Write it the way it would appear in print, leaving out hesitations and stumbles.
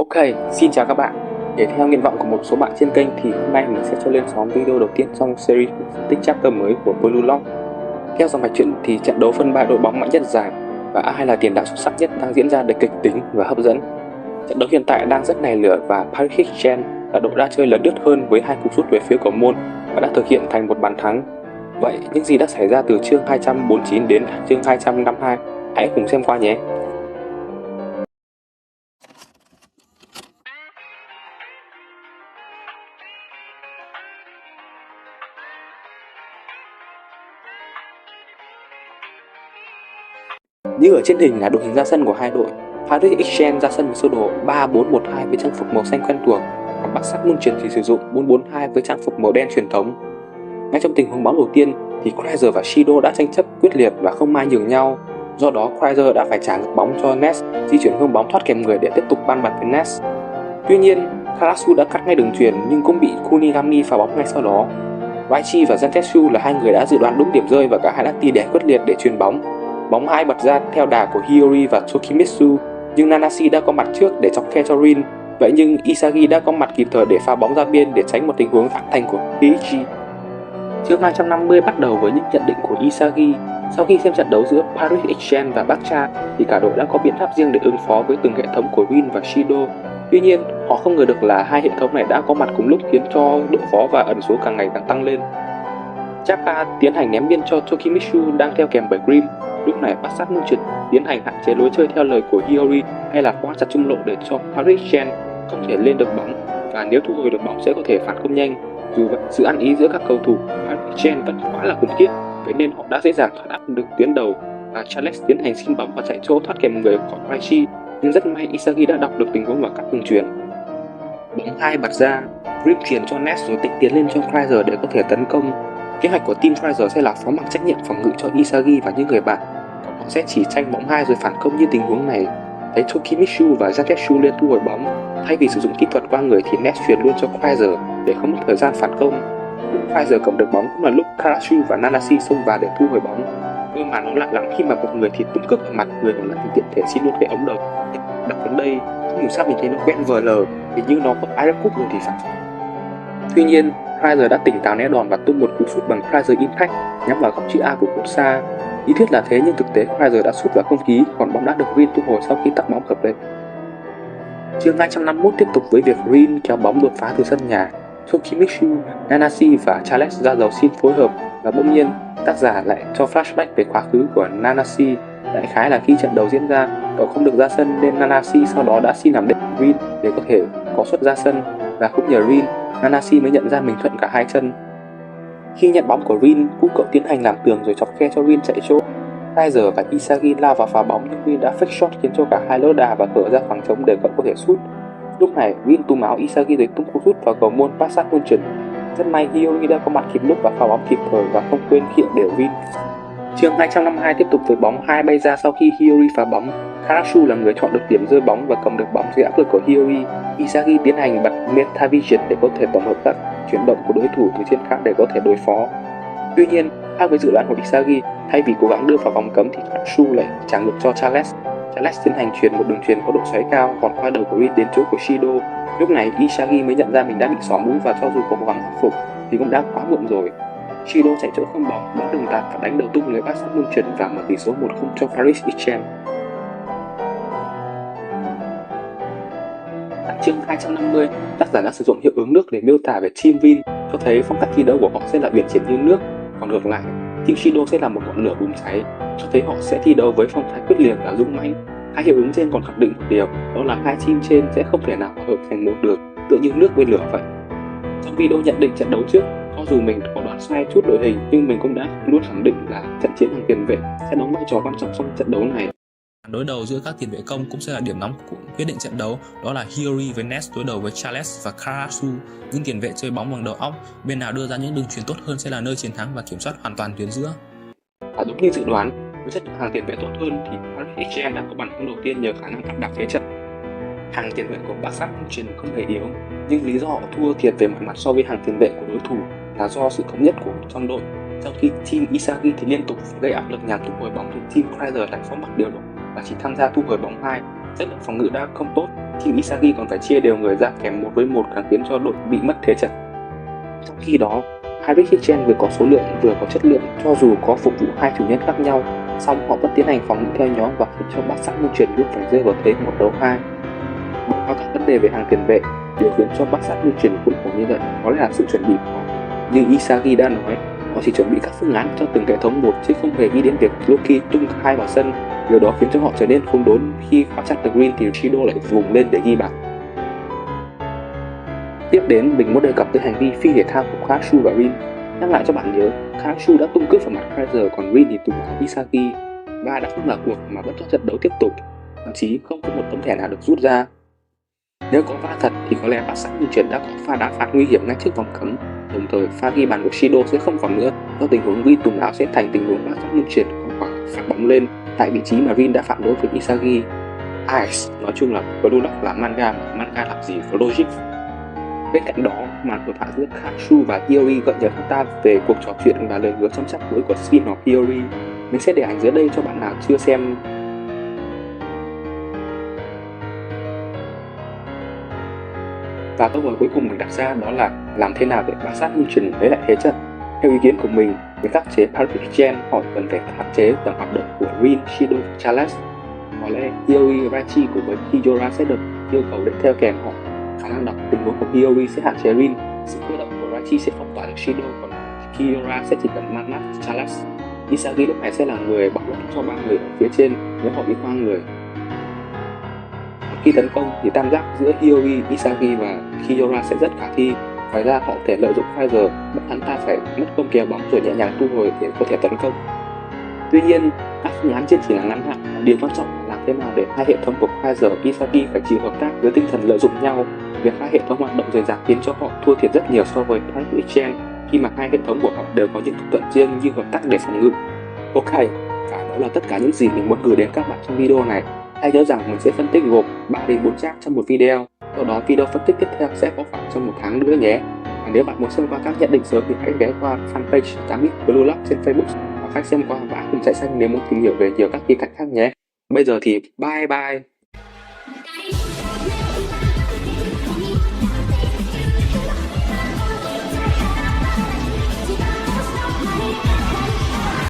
Ok, xin chào các bạn. Để theo nguyện vọng của một số bạn trên kênh thì hôm nay mình sẽ cho lên sóng video đầu tiên trong series phân tích chapter mới của Blue Lock. Theo dòng mạch truyện thì trận đấu phân 3 đội bóng mạnh nhất giải và ai là tiền đạo xuất sắc nhất đang diễn ra đầy kịch tính và hấp dẫn. Trận đấu hiện tại đang rất nảy lửa và Paris Saint-Germain là đội đã chơi lấn lướt hơn với 2 cú sút về phía cầu môn và đã thực hiện thành một bàn thắng. Vậy những gì đã xảy ra từ chương 249 đến chương 252? Hãy cùng xem qua nhé. Như ở trên hình là đội hình ra sân của hai đội. Paris Saint-Germain ra sân với sơ đồ 3-4-1-2 với trang phục màu xanh quen thuộc, còn Barca Munchen thì sử dụng 4-4-2 với trang phục màu đen truyền thống. Ngay trong tình huống bóng đầu tiên thì Kreuzer và Shido đã tranh chấp quyết liệt và không ai nhường nhau. Do đó Kreuzer đã phải trả ngược bóng cho Ness, di chuyển hướng bóng thoát kèm người để tiếp tục ban bật với Ness. Tuy nhiên, Karasu đã cắt ngay đường chuyền nhưng cũng bị Kunigami phá bóng ngay sau đó. Raichi và Zentetsu là hai người đã dự đoán đúng điểm rơi và cả hai đã tỉ đè quyết liệt để chuyền bóng. Bóng hai bật ra theo đà của Hiyori và Tokimitsu, nhưng Nanashi đã có mặt trước để chọc khe cho Rin. Vậy nhưng Isagi đã có mặt kịp thời để pha bóng ra biên để tránh một tình huống áp thành của Kiichi. Chương 250 bắt đầu với những nhận định của Isagi. Sau khi xem trận đấu giữa Paris Saint-Germain và Barca thì cả đội đã có biện pháp riêng để ứng phó với từng hệ thống của Rin và Shido. Tuy nhiên, họ không ngờ được là hai hệ thống này đã có mặt cùng lúc khiến cho độ khó và ẩn số càng ngày càng tăng lên. Chapa tiến hành ném biên cho Tokimitsu đang theo kèm bởi Grimm. Lúc này Barca Munchen tiến hành hạn chế lối chơi theo lời của Hiyori hay là khóa chặt trung lộ để cho Paris Saint-Germain không thể lên được bóng, và nếu thu hồi được bóng sẽ có thể phản công nhanh. Dù vậy, sự ăn ý giữa các cầu thủ Paris Saint-Germain vẫn quá là khủng khiếp, vậy nên họ đã dễ dàng thoát áp được tuyến đầu và Charles tiến hành xin bóng và chạy chỗ thoát kèm người của Raichi, nhưng rất may Isagi đã đọc được tình huống và cắt đường chuyền. Bóng hai bật ra, Grimm chuyền cho Ness rồi tịnh tiến lên cho Kreuzer để có thể tấn công. Kế hoạch của team Kreuzer sẽ là phó mặc trách nhiệm phòng ngự cho Isagi và những người bạn, còn họ sẽ chỉ tranh bóng hai rồi phản công như tình huống này. Thấy Tokimitsu và Zentetsu lên thu hồi bóng, thay vì sử dụng kỹ thuật qua người thì Ness chuyền luôn cho Kreuzer để không mất thời gian phản công. Lúc Kreuzer cầm được bóng cũng là lúc Karasu và Nanashi xông vào để thu hồi bóng. Nhưng mà nó lạ lắm khi mà một người thì tung cước vào mặt, người còn lại thì tiện thể xin luôn cái ống đầu. Đọc đến đây, không hiểu sao mình thấy nó quen VL, hình như nó có Iron Cup rồi thì phải. Tuy nhiên, Kreuzer đã tỉnh táo né đòn và tung một cú sút bằng Kreuzer Impact nhắm vào góc chữ A của cột xa. Lý thuyết là thế nhưng thực tế Kreuzer đã sút vào không khí, còn bóng đã được Rin thu hồi sau khi tắc bóng cập lên. Chương 251 tiếp tục với việc Rin kéo bóng đột phá từ sân nhà. Tokimitsu, Nanashi và Charles ra dấu xin phối hợp và bỗng nhiên tác giả lại cho flashback về quá khứ của Nanashi. Đại khái là khi trận đấu diễn ra, cậu không được ra sân nên Nanashi sau đó đã xin làm đệm Rin để có thể có suất ra sân, và cũng nhờ Rin, Nanashi mới nhận ra mình thuận cả hai chân. Khi nhận bóng của Rin, cậu tiến hành làm tường rồi chọc khe cho Rin chạy chỗ. Kreuzer và Isagi lao vào phá bóng nhưng Rin đã fake shot khiến cho cả hai lỡ đà và hở ra khoảng trống để cậu có thể sút. Lúc này, Rin túm áo Isagi rồi tung cú sút vào cầu môn Barca Munchen. Rất may Hiyori đã có mặt kịp lúc và phá bóng kịp thời và không quên khiệu đều Rin. Chương 252 tiếp tục với bóng hai bay ra sau khi Hiyori phá bóng. Karasu là người chọn được điểm rơi bóng và cầm được bóng dưới áp lực của Hiyori. Isagi tiến hành bật Metavision để có thể tổng hợp các chuyển động của đối thủ từ trên khác để có thể đối phó. Tuy nhiên, khác với dự đoán của Isagi, thay vì cố gắng đưa vào vòng cấm thì Karasu lại trả ngược cho Charles. Charles tiến hành chuyền một đường chuyền có độ xoáy cao còn qua đầu của Rin đến chỗ của Shido. Lúc này Isagi mới nhận ra mình đã bị xỏ mũi và cho dù có cố gắng khắc phục thì cũng đã quá muộn rồi. Shido chạy chỗ không bóng, đón đường tạt và đánh đầu tung lưới Barca Munchen và mở tỷ số 1-0 cho Paris Saint-Germain. Tại chương 250, tác giả đã sử dụng hiệu ứng nước để miêu tả về team Rin, cho thấy phong cách thi đấu của họ sẽ là uyển chuyển như nước, còn ngược lại, team Shido sẽ là một ngọn lửa bùng cháy, cho thấy họ sẽ thi đấu với phong thái quyết liệt và dũng mãnh. Hai hiệu ứng trên còn khẳng định một điều, đó là hai team trên sẽ không thể nào hòa hợp thành một được, tựa như nước với lửa vậy. Trong video nhận định trận đấu trước, cho dù mình có đoán sai chút đội hình nhưng mình cũng đã luôn khẳng định là trận chiến hàng tiền vệ sẽ đóng vai trò quan trọng trong trận đấu này. Đối đầu giữa các tiền vệ công cũng sẽ là điểm nóng của quyết định trận đấu, đó là Hiyori với Ness đối đầu với Charles và Karasu. Những tiền vệ chơi bóng bằng đầu óc, bên nào đưa ra những đường chuyền tốt hơn sẽ là nơi chiến thắng và kiểm soát hoàn toàn tuyến giữa. Và đúng như dự đoán, với chất hàng tiền vệ tốt hơn thì Paris Saint-Germain đã có bàn thắng đầu tiên nhờ khả năng áp đảo thế trận. Hàng tiền vệ của Barca Munchen không hề yếu, nhưng lý do họ thua thiệt về mọi mặt so với hàng tiền vệ của đối thủ là do sự thống nhất của trong đội. Trong khi team Isagi thì liên tục gây áp lực nhằm thu hồi bóng thì team Kreuzer lại phó mặc điều độ và chỉ tham gia thu hồi bóng hai. Chất lượng phòng ngự đã không tốt, Team Isagi còn phải chia đều người ra kèm 1 với 1 càng khiến cho đội bị mất thế trận. Trong khi đó, Hybrid Hitchen vừa có số lượng vừa có chất lượng, cho dù có phục vụ hai chủ nhân khác nhau, song họ vẫn tiến hành phòng ngự theo nhóm và khiến cho bát sát luân chuyển lúc phải rơi vào thế 1 đấu 2. Bỏ qua các vấn đề về hàng tiền vệ, điều khiến cho bát sát luân chuyển cuối cùng như vậy có lẽ là sự chuẩn bị khó. Như Isagi đã nói, họ chỉ chuẩn bị các phương án cho từng hệ thống một chứ không hề nghĩ đến việc Loki tung hai vào sân. Điều đó khiến cho họ trở nên khốn đốn. Khi khóa chặt được Green thì Shido lại vùng lên để ghi bàn. Tiếp đến, mình muốn đề cập tới hành vi phi thể thao của Karasu và Rin. Nhắc lại cho bạn nhớ, Karasu đã tung cướp vào mặt Kaiser, còn Rin thì tung vào Isagi và đã không là cuộc mà vẫn cho trận đấu tiếp tục. Thậm chí không có một tấm thẻ nào được rút ra. Nếu có va thật thì có lẽ bát sát luân chuyển đã có pha đá phạt nguy hiểm ngay trước vòng cấm. Đồng thời, pha ghi bàn của Shido sẽ không còn nữa, do tình huống Rin tùng não sẽ thành tình huống bát sát luân chuyển có quả phạt bóng lên tại vị trí mà Rin đã phạm lỗi với Isagi. Nói chung là Blue Lock là manga mà manga làm gì có logic. Bên cạnh đó, màn hội thoại giữa Karasu và Hiyori gợi nhớ chúng ta về cuộc trò chuyện và lời hứa trong chapter cuối của spin-off Hiyori. Mình sẽ để ảnh dưới đây cho bạn nào chưa xem. Và câu hỏi cuối cùng mình đặt ra đó là làm thế nào để bát sát luân chuyển lấy lại thế trận. Theo ý kiến của mình, để khắc chế Hybrid Gen, họ cần phải hạn chế tầm hoạt động của Rin, Shido và Charles. Có lẽ Hiyori, Raichi cùng với Kijora sẽ được yêu cầu để theo kèm họ. Khả năng đọc tình huống của Hiyori sẽ hạn chế Rin, sự cơ động của Raichi sẽ phong tỏa được Shido, còn Kijora sẽ chỉ cần man mắt Charles. Isagi lúc này sẽ là người bọc lót cho 3 người ở phía trên nếu họ bị hoang người. Khi tấn công thì tam giác giữa Hiyori, Isagi và Kijora sẽ rất khả thi. Ngoài ra họ có thể lợi dụng Pfizer, bắt hắn ta phải mất công kéo bóng rồi nhẹ nhàng thu hồi để có thể tấn công. Tuy nhiên, các phương án trên chỉ là ngắn hạn. Điều quan trọng là làm thế nào để hai hệ thống của Pfizer và Isagi phải chịu hợp tác với tinh thần lợi dụng nhau. Việc hai hệ thống hoạt động rời rạc khiến cho họ thua thiệt rất nhiều so với Hybrid Gen, khi mà hai hệ thống của họ đều có những thủ đoạn riêng như hợp tác để phòng ngự. Ok, và đó là tất cả những gì mình muốn gửi đến các bạn trong video này. Hãy nhớ rằng mình sẽ phân tích gộp 3 đến 4 chap trong một video. Sau đó video phân tích tiếp theo sẽ có khoảng trong 1 tháng nữa nhé. Và nếu bạn muốn xem qua các nhận định sớm thì hãy ghé qua fanpage 8bit Blue Lock trên Facebook hoặc hãy xem qua và cùng chạy xanh nếu muốn tìm hiểu về nhiều các khía cạnh khác nhé. Bây giờ thì bye bye.